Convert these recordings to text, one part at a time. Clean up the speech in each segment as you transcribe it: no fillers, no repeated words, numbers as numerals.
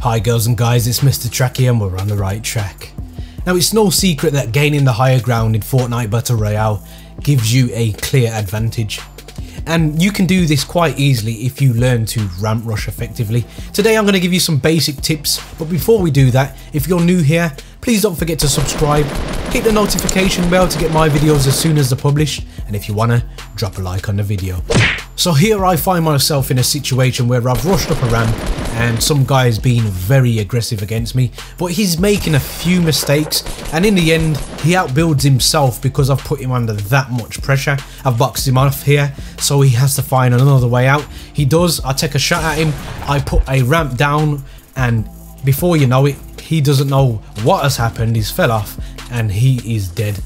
Hi girls and guys, it's Mr. Tracky and we're on the right track. Now it's no secret that gaining the higher ground in Fortnite Battle Royale gives you a clear advantage. And you can do this quite easily if you learn to ramp rush effectively. Today I'm going to give you some basic tips, but before we do that, if you're new here, please don't forget to subscribe, hit the notification bell to get my videos as soon as they're published, and if you wanna, drop a like on the video. So here I find myself in a situation where I've rushed up a ramp and some guy is being very aggressive against me, but he's making a few mistakes and in the end he outbuilds himself because I've put him under that much pressure. I've boxed him off here, so he has to find another way out. He does. I take a shot at him, I put a ramp down, and before you know it, he doesn't know what has happened. He's fell off and he is dead.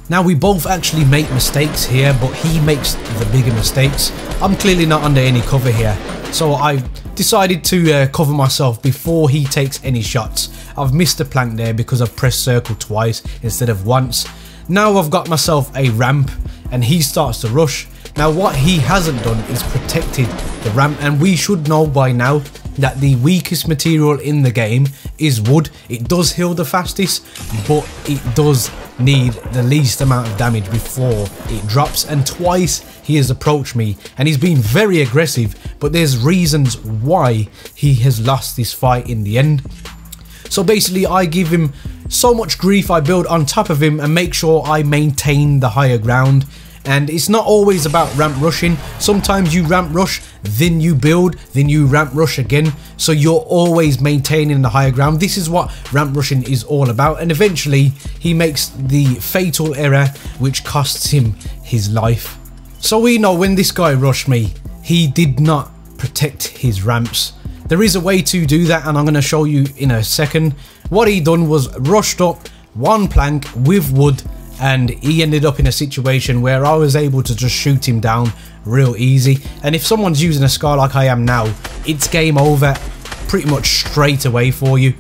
Now we both actually make mistakes here, but he makes the bigger mistakes. I'm clearly not under any cover here, so I decided to cover myself before he takes any shots. I've missed a plank there because I've pressed circle twice instead of once. Now I've got myself a ramp and he starts to rush. Now what he hasn't done is protected the ramp, and we should know by now that the weakest material in the game is wood. It does heal the fastest, but it does need the least amount of damage before it drops, and twice he has approached me and he's been very aggressive, but there's reasons why he has lost this fight in the end. So basically I give him so much grief, I build on top of him and make sure I maintain the higher ground. And it's not always about ramp rushing. Sometimes you ramp rush, then you build, then you ramp rush again. So you're always maintaining the higher ground. This is what ramp rushing is all about. And eventually he makes the fatal error which costs him his life. So we know when this guy rushed me, he did not protect his ramps. There is a way to do that and I'm going to show you in a second. What he done was rushed up one plank with wood, and he ended up in a situation where I was able to just shoot him down real easy. And if someone's using a scar like I am now, it's game over pretty much straight away for you.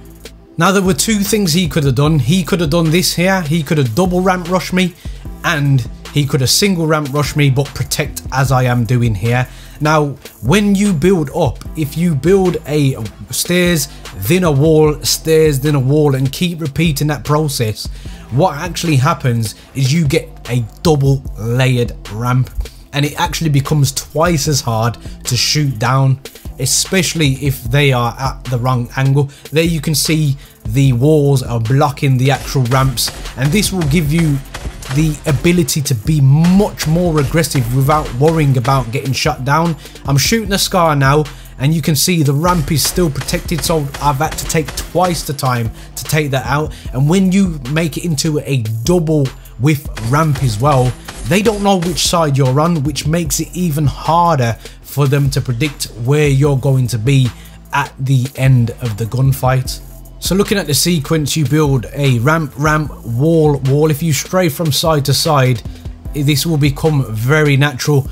Now there were two things he could have done. He could have done this here. He could have double ramp rushed me, and he could have single ramp rushed me but protect as I am doing here. Now when you build up, if you build a stairs then a wall, stairs then a wall, and keep repeating that process, what actually happens is you get a double layered ramp and it actually becomes twice as hard to shoot down, especially if they are at the wrong angle. There you can see the walls are blocking the actual ramps, and this will give you the ability to be much more aggressive without worrying about getting shot down. I'm shooting a scar now and you can see the ramp is still protected, so I've had to take twice the time to take that out. And when you make it into a double width ramp as well, they don't know which side you're on, which makes it even harder for them to predict where you're going to be at the end of the gunfight. So looking at the sequence, you build a ramp, ramp, wall, wall. If you stray from side to side, this will become very natural.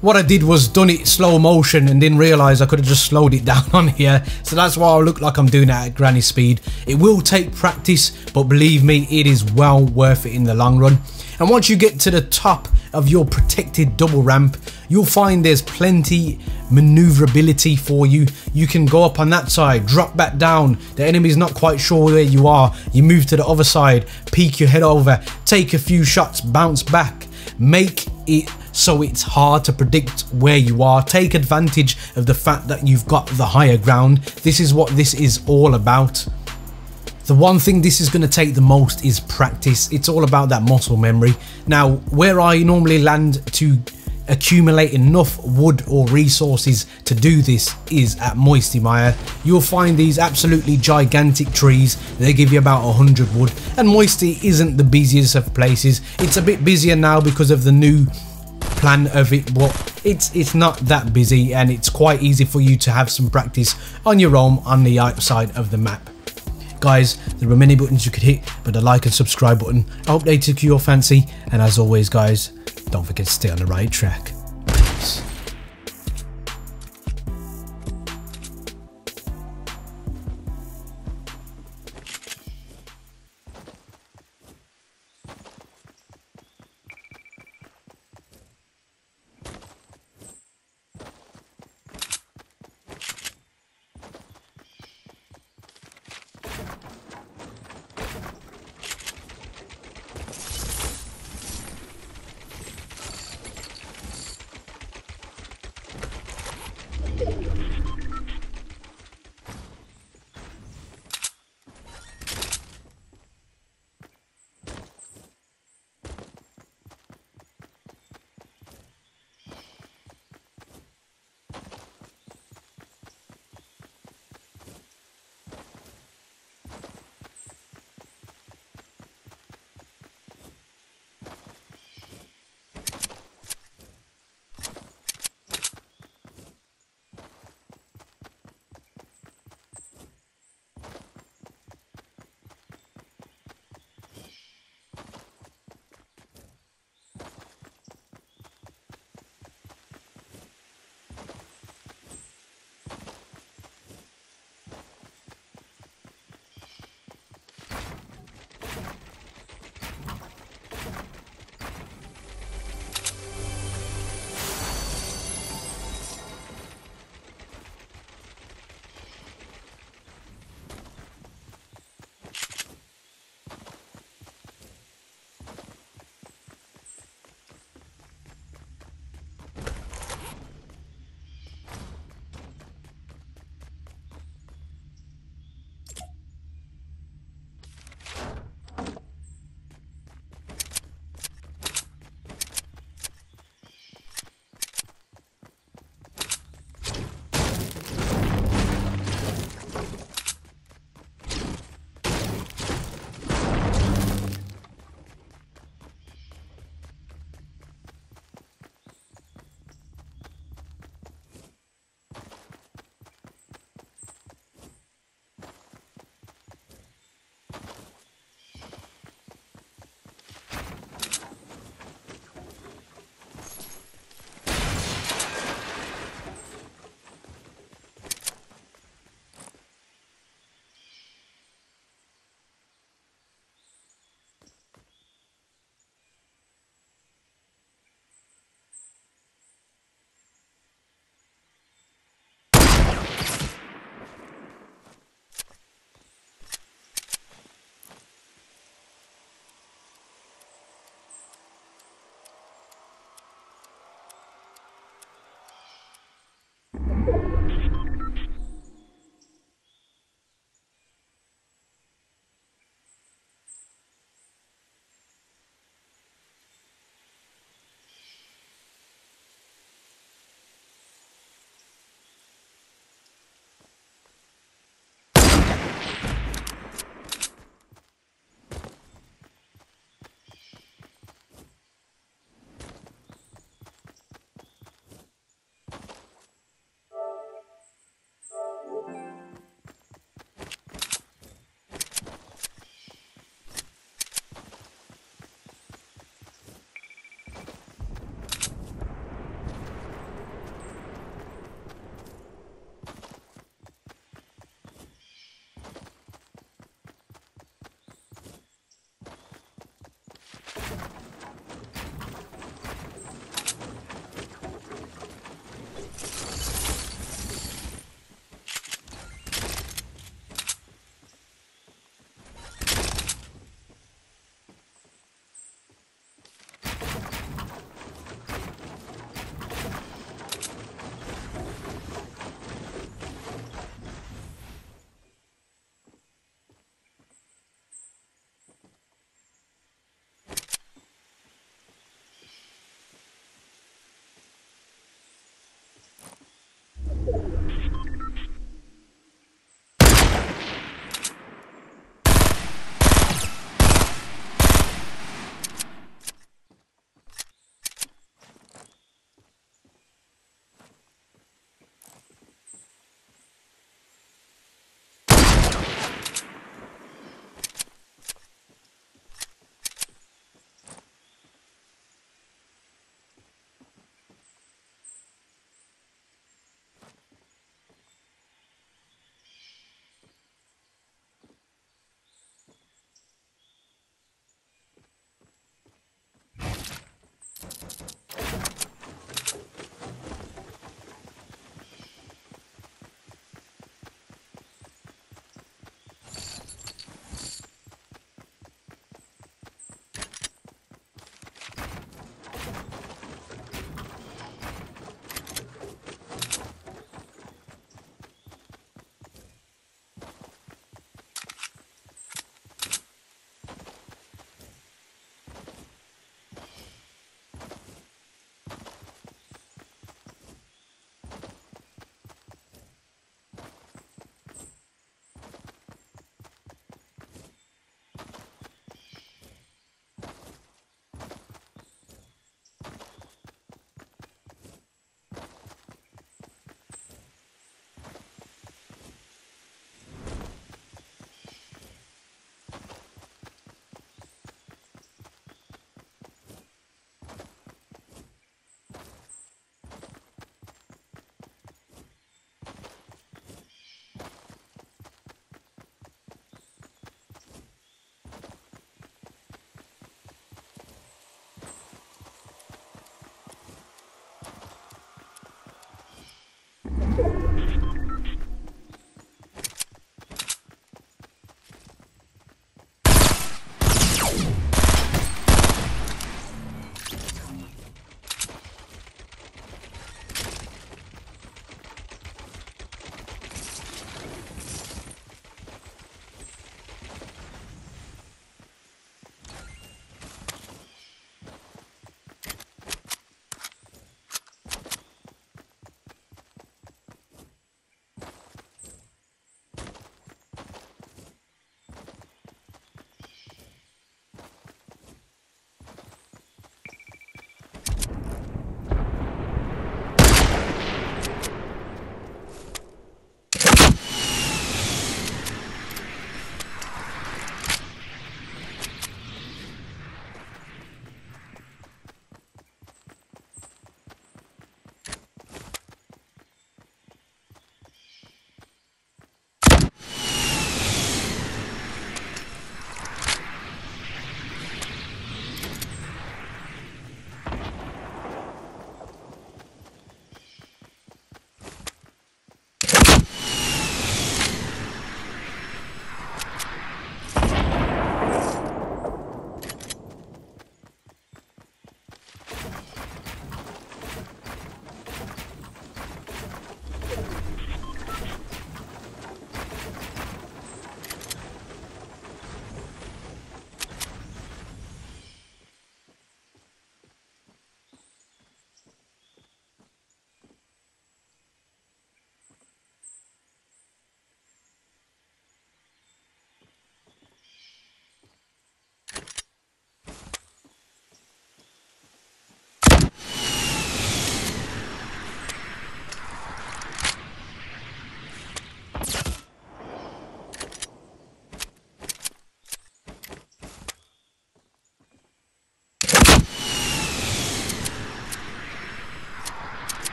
What I did was done it slow motion and then realised I could have just slowed it down on here. So that's why I look like I'm doing it at granny speed. It will take practice, but believe me, it is well worth it in the long run. And once you get to the top of your protected double ramp, you'll find there's plenty maneuverability for you. You can go up on that side, drop back down, the enemy's not quite sure where you are, you move to the other side, peek your head over, take a few shots, bounce back, make it so it's hard to predict where you are. Take advantage of the fact that you've got the higher ground. This is what this is all about. The one thing this is going to take the most is practice. It's all about that muscle memory. Now, where I normally land to accumulate enough wood or resources to do this is at Moisty Mire. You'll find these absolutely gigantic trees. They give you about 100 wood, and Moisty isn't the busiest of places. It's a bit busier now because of the new plan of it, but it's not that busy and it's quite easy for you to have some practice on your own on the outside of the map. Guys, there are many buttons you could hit, but the like and subscribe button, I hope they took your fancy, and as always guys, don't forget to stay on the right track. Peace.